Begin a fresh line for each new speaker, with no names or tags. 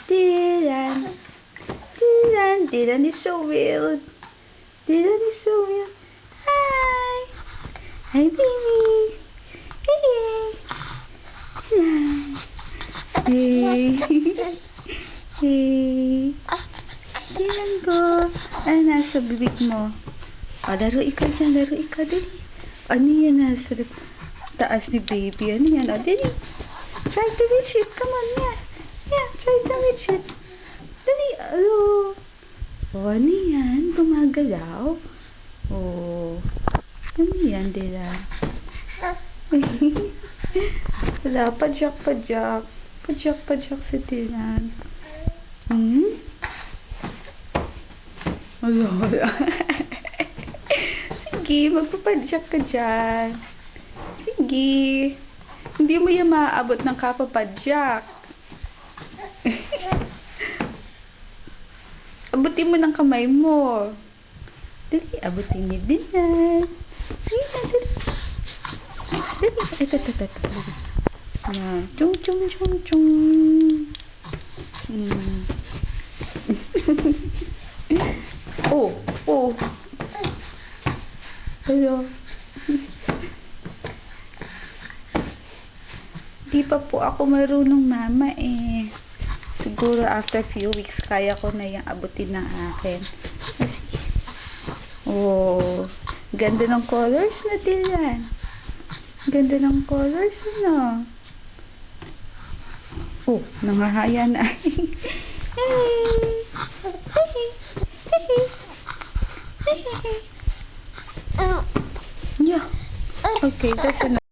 Dylan. Dylan. Dylan is so weird. Dylan is so weird. Hi. Hi, baby. Hey. Dylan. Hey. Hey. Dylan ko. Ay, nasa bibig mo. O, laro ikaw dyan. Laro ikaw. Dali. Ano yan? Nasa taas ni baby. Ano yan? O, dali. Try to reach it. Come on, yeah. Yeah, try to reach it. Dali. Oh. O, ano yan? Gumagalaw. Oh. Ano yan, Dylan? Wala. Padyak. Padyak si Dylan. Wala. Sige, magpapadyak ka dyan. Sige. Hindi mo yan maaabot ng kapapadyak. Abutin mo ng kamay mo. Dali, abutin ni Dylan. Sige na, dali. Dali. Ito. Yan. Chung. Oh. Hello. Di pa po ako marunong, mama eh. Siguro after few weeks kaya ko na yung abutin ng akin. Oh, ganda ng colors na, Dylan. Ganda ng colors, ano? Oh, nangahaya na. Yeah. Okay, that's enough.